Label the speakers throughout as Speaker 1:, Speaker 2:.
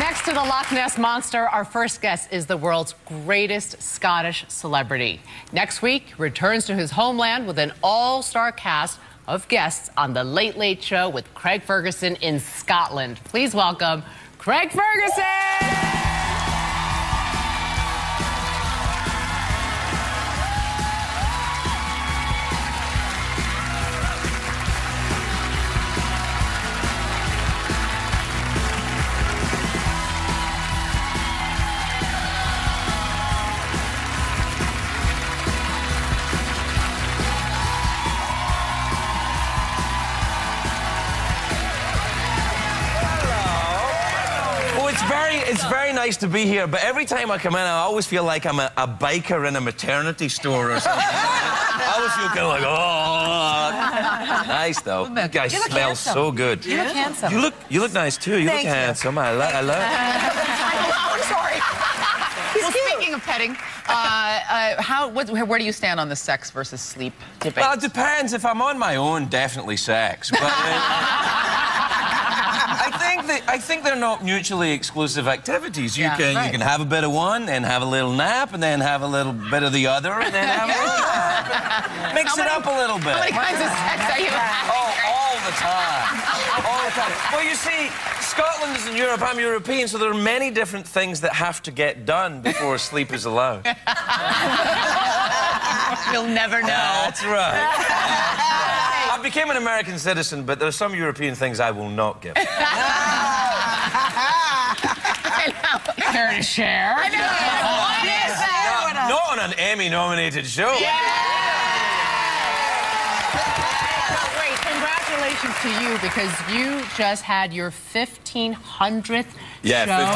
Speaker 1: Next to the Loch Ness Monster, our first guest is the world's greatest Scottish celebrity. Next week, returns to his homeland with an all-star cast of guests on The Late Late Show with Craig Ferguson in Scotland. Please welcome Craig Ferguson!
Speaker 2: It's very nice to be here, but every time I come in, I always feel like I'm a biker in a maternity store or something. I always feel kind of like, oh. Nice, though. You guys smell so good.
Speaker 3: You look handsome.
Speaker 2: You look nice, too. You look handsome. I love it.
Speaker 3: I'm sorry. Well, speaking of petting, where do you stand on the sex versus sleep debate?
Speaker 2: Well, it depends. If I'm on my own, definitely sex. But I think they're not mutually exclusive activities. You can have a bit of one, then have a little nap, and then have a little bit of the other, and then have a little nap. Mix it up a little bit.
Speaker 3: How many kinds of sex are you having?
Speaker 2: Oh, all the time. All the time. Well, you see, Scotland is in Europe, I'm European, so there are many different things that have to get done before sleep is allowed.
Speaker 3: You'll never know.
Speaker 2: That's right. I became an American citizen, but there are some European things I will not give.
Speaker 1: Care to share?
Speaker 3: I know. What is that?
Speaker 2: Not on an Emmy-nominated show.
Speaker 1: Yeah. Wait, congratulations to you, because you just had your 1,500th show.
Speaker 2: Yeah, 15.
Speaker 1: Wow.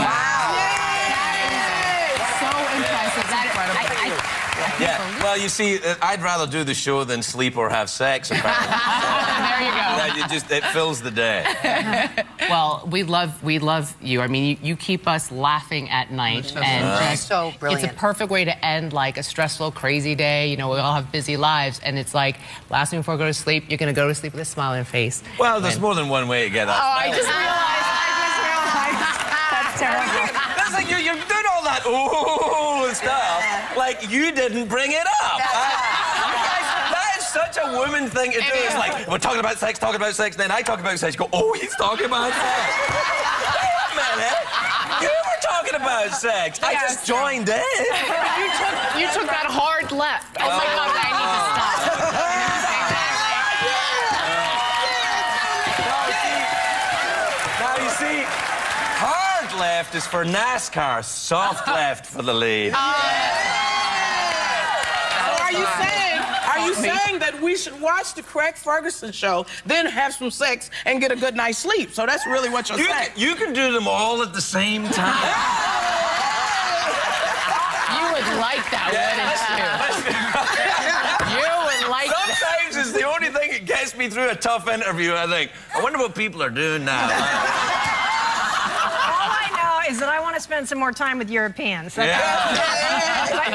Speaker 1: That is so impressive.
Speaker 2: Yeah, well, you see, I'd rather do the show than sleep or have sex, apparently.
Speaker 1: There you go.
Speaker 2: It fills the day.
Speaker 1: Well, we love you. I mean, you keep us laughing at night. And
Speaker 3: so brilliant.
Speaker 1: It's a perfect way to end, like, a stressful, crazy day. You know, we all have busy lives. And it's like, last thing before I go to sleep, you're going to go to sleep with a smile on your face.
Speaker 2: Well, there's more than one way to get that.
Speaker 1: Oh, I just realized. That's terrible.
Speaker 2: That's like you're doing all that ooh and stuff. Like, you didn't bring it up. That is such a woman thing to do. It's like, we're talking about sex, then I talk about sex, you go, oh, he's talking about sex. Wait a minute. You were talking about sex. I just joined in.
Speaker 1: You took that hard left. Oh, my God, I need to stop.
Speaker 2: Now, you see, hard left is for NASCAR, soft left for the lead.
Speaker 4: Are you saying that we should watch the Craig Ferguson show, then have some sex and get a good night's sleep? So that's really what you're saying.
Speaker 2: You can do them all at the same time.
Speaker 1: You would like that, wouldn't you? You would like that.
Speaker 2: Sometimes it's the only thing that gets me through a tough interview. I think, I wonder what people are doing now.
Speaker 5: Is that I want to spend some more time with Europeans. But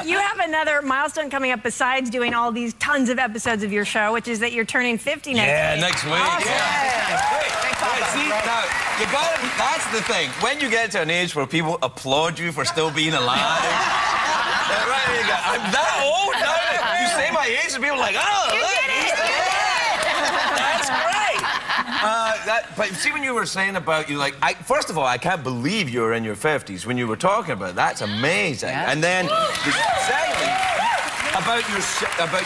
Speaker 5: you have another milestone coming up besides doing all these tons of episodes of your show, which is that you're turning 50 next week.
Speaker 2: Yeah, next week.
Speaker 5: Awesome.
Speaker 2: See, now, that's the thing. When you get to an age where people applaud you for still being alive, I'm that old now. You say my age and people are like, oh, look, that's great. But see, when you were saying about first of all, I can't believe you were in your 50s when you were talking about it. That's amazing. Yeah. And then, secondly, about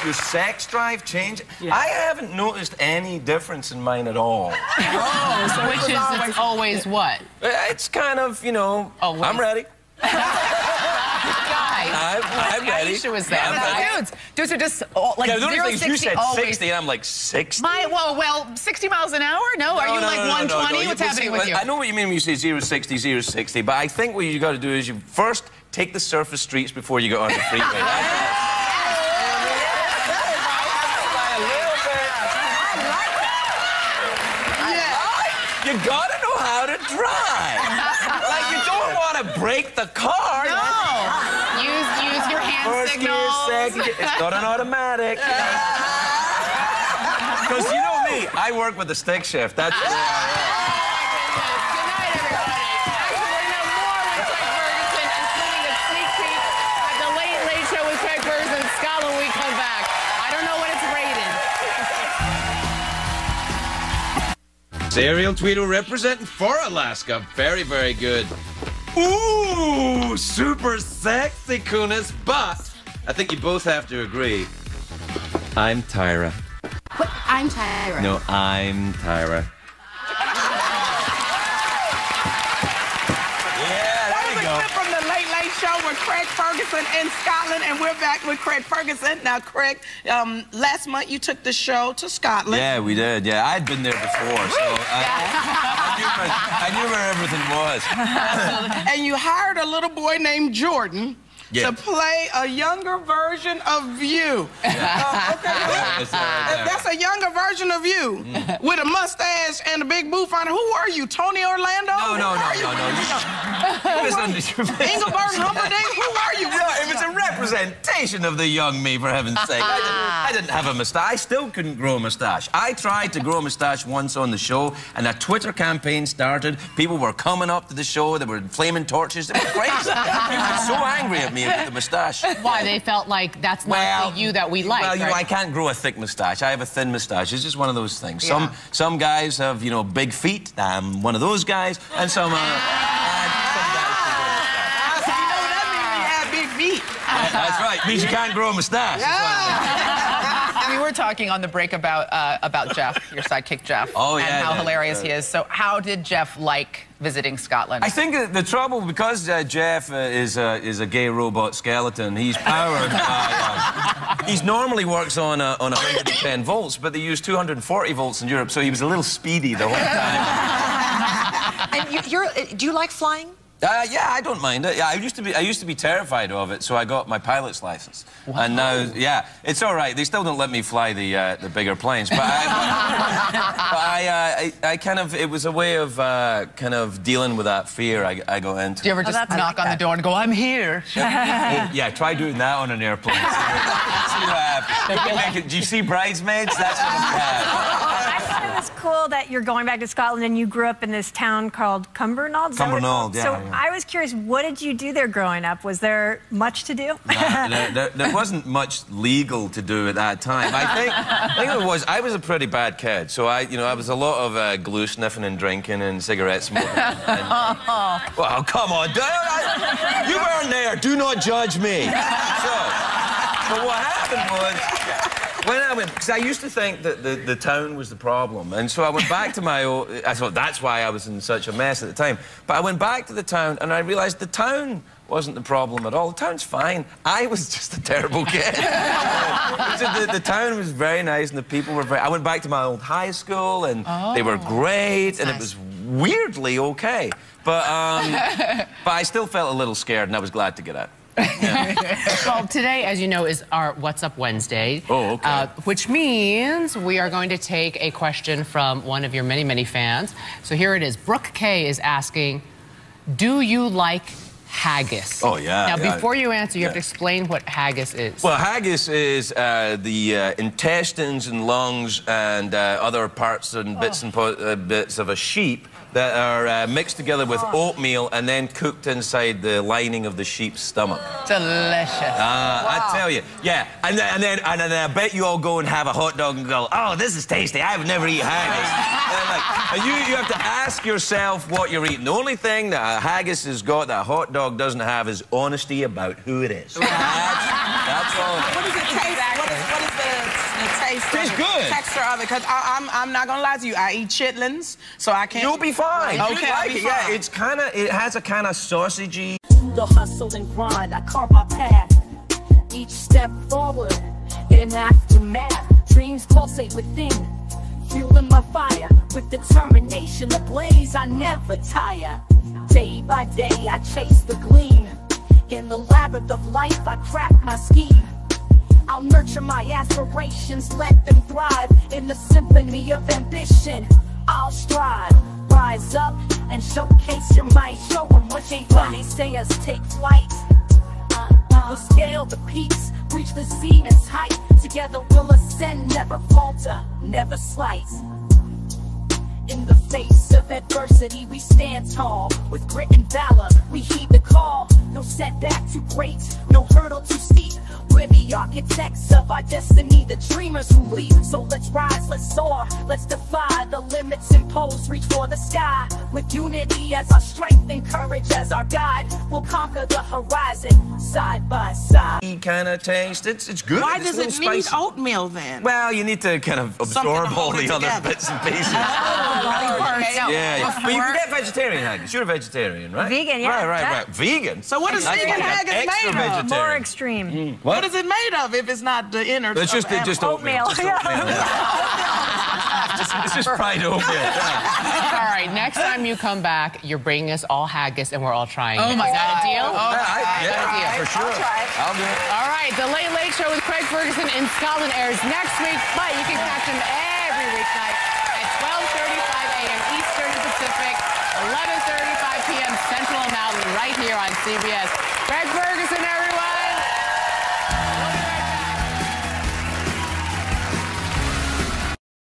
Speaker 2: your sex drive change, I haven't noticed any difference in mine at all.
Speaker 1: Oh, so which is it's always what?
Speaker 2: It's kind of, you know, I'm ready. I'm ready.
Speaker 1: Aisha was there. Dudes are just like 0 to 60.
Speaker 2: You said 60, and I'm like 60.
Speaker 1: Well, 60 miles an hour? No, are you like 120? What's happening with you?
Speaker 2: I know what you mean when you say 0 to 60, 0 to 60, but I think what you got to do is you first take the surface streets before you get on the freeway. You gotta know how to drive. Like, you don't want to break the car.
Speaker 1: No. Use your hand
Speaker 2: First
Speaker 1: signals.
Speaker 2: Gear, second gear. It's not an automatic. Because you know me, I work with the stick shift. That's
Speaker 1: Good night, everybody.
Speaker 2: It's Ariel Tweedle representing for Alaska. Very, very good. Ooh, super sexy, Kunis. But I think you both have to agree. I'm Tyra.
Speaker 6: What? I'm Tyra.
Speaker 2: No, I'm Tyra.
Speaker 4: From the Late Late Show with Craig Ferguson in Scotland, and we're back with Craig Ferguson. Now, Craig, last month you took the show to Scotland.
Speaker 2: Yeah, we did. Yeah, I'd been there before, so I knew where everything was.
Speaker 4: And you hired a little boy named Jordan to play a younger version of you.
Speaker 2: Yeah.
Speaker 4: That's a younger version of you with a mustache and a big booth on it. Who are you, Tony Orlando?
Speaker 2: No.
Speaker 4: Engelbert Humperdinck? Who are you?
Speaker 2: No, it was a representation of the young me, for heaven's sake. I didn't have a mustache. I still couldn't grow a mustache. I tried to grow a mustache once on the show, and a Twitter campaign started. People were coming up to the show. They were flaming torches. They were crazy. People were so angry at me with the mustache.
Speaker 1: Why? They felt like that's not the you that we like.
Speaker 2: Well,
Speaker 1: right?
Speaker 2: I can't grow a thick mustache. I have a thin mustache. It's just one of those things. Some guys have, you know, big feet. I'm one of those guys, and some guys That's right. Means you can't grow a mustache.
Speaker 3: We were talking on the break about Jeff, your sidekick Jeff, and how hilarious he is. So how did Jeff like visiting Scotland?
Speaker 2: I think the trouble, because Jeff is a gay robot skeleton, he's powered by... he normally works on 110 volts, but they use 240 volts in Europe, so he was a little speedy the whole time.
Speaker 6: And do you like flying?
Speaker 2: Yeah, I don't mind it. Yeah, I used to be terrified of it, so I got my pilot's license. Wow. And now, yeah, it's all right. They still don't let me fly the bigger planes, but I kind of, it was a way of kind of dealing with that fear I got into.
Speaker 3: Do you ever just knock on the door and go, "I'm here"?
Speaker 2: Yeah, try doing that on an airplane. See what happens. Do you see Bridesmaids? That's what I'm
Speaker 5: I thought it was cool that you're going back to Scotland and you grew up in this town called Cumbernauld.
Speaker 2: Cumbernauld, yeah.
Speaker 5: So I was curious, what did you do there growing up? Was there much to do?
Speaker 2: There wasn't much legal to do at that time. I think I was a pretty bad kid, so I was a lot of glue sniffing and drinking and cigarette smoking. Well, come on, you weren't there. Do not judge me. So what happened was, when I went, because I used to think that the town was the problem, and so I went back to my old... I thought that's why I was in such a mess at the time. But I went back to the town, and I realised the town wasn't the problem at all. The town's fine. I was just a terrible kid. The town was very nice, and the people were very... I went back to my old high school, and they were great, and it was weirdly okay. But I still felt a little scared, and I was glad to get out.
Speaker 1: Well, today, as you know, is our What's Up Wednesday.
Speaker 2: Oh, okay.
Speaker 1: Which means we are going to take a question from one of your many, many fans. So here it is. Brooke K is asking, do you like haggis?
Speaker 2: Oh, yeah.
Speaker 1: Now, before you answer, you have to explain what haggis is.
Speaker 2: Well, haggis is the intestines and lungs and other parts and bits of a sheep that are mixed together with oatmeal and then cooked inside the lining of the sheep's stomach.
Speaker 3: Delicious.
Speaker 2: Wow. I tell you, yeah. And then I bet you all go and have a hot dog and go, "Oh, this is tasty. I've never eaten haggis." And you have to ask yourself what you're eating. The only thing that a haggis has got that a hot dog doesn't have is honesty about who it is. That's all.
Speaker 4: What does it taste? What is the taste?
Speaker 2: Tastes good.
Speaker 4: Texture of it, because I'm not gonna lie to you. I eat chitlins, so I can't.
Speaker 2: You'll be fine.
Speaker 4: Okay,
Speaker 2: I'll be fine. Yeah, it has a kind of sausagey.
Speaker 7: The hustle and grind, I carve my path. Each step forward, in aftermath. Dreams pulsate within, fueling my fire. With determination ablaze, I never tire. Day by day, I chase the gleam. In the labyrinth of life, I craft my scheme. I'll nurture my aspirations, let them thrive. In the symphony of ambition, I'll strive. Rise up and showcase your might. Show them what they say us take flight. We'll scale the peaks, reach the zenith's height. Together we'll ascend, never falter, never slight. In the face of adversity, we stand tall. With grit and valor, we heed the call. No setback too great, no hurdle too steep. We're the architects of our destiny, the dreamers who lead. So let's rise, let's soar, let's defy the limits imposed. Reach for the sky with unity as our strength and courage as our guide. We'll conquer the horizon side by side.
Speaker 2: Kind of taste. It's good.
Speaker 4: Why
Speaker 2: It's
Speaker 4: does
Speaker 2: a
Speaker 4: it
Speaker 2: little
Speaker 4: need
Speaker 2: spicy.
Speaker 4: oatmeal then?
Speaker 2: Well, you need to kind of absorb all the other bits and pieces. Yeah. But you can get vegetarian haggis. You're a vegetarian, right?
Speaker 5: Vegan, yeah.
Speaker 2: Right. Vegan?
Speaker 4: So what is
Speaker 2: That's
Speaker 4: vegan
Speaker 2: like
Speaker 4: haggis
Speaker 2: extra
Speaker 4: made of?
Speaker 2: vegetarian.
Speaker 5: More extreme.
Speaker 4: What is it made of if it's not the innards?
Speaker 2: It's just oatmeal.
Speaker 5: Oatmeal.
Speaker 2: It's just fried oatmeal.
Speaker 1: All right, next time you come back, you're bringing us all haggis and we're all trying it. Is that a deal?
Speaker 2: Yeah, for sure. I'll do it.
Speaker 1: All right, The Late Late Show with Craig Ferguson in Scotland airs next week, but you can catch him every weeknight at 12:35 a.m. Eastern and Pacific, 11:35 p.m. Central and Mountain, right here on CBS. Craig Ferguson, everyone!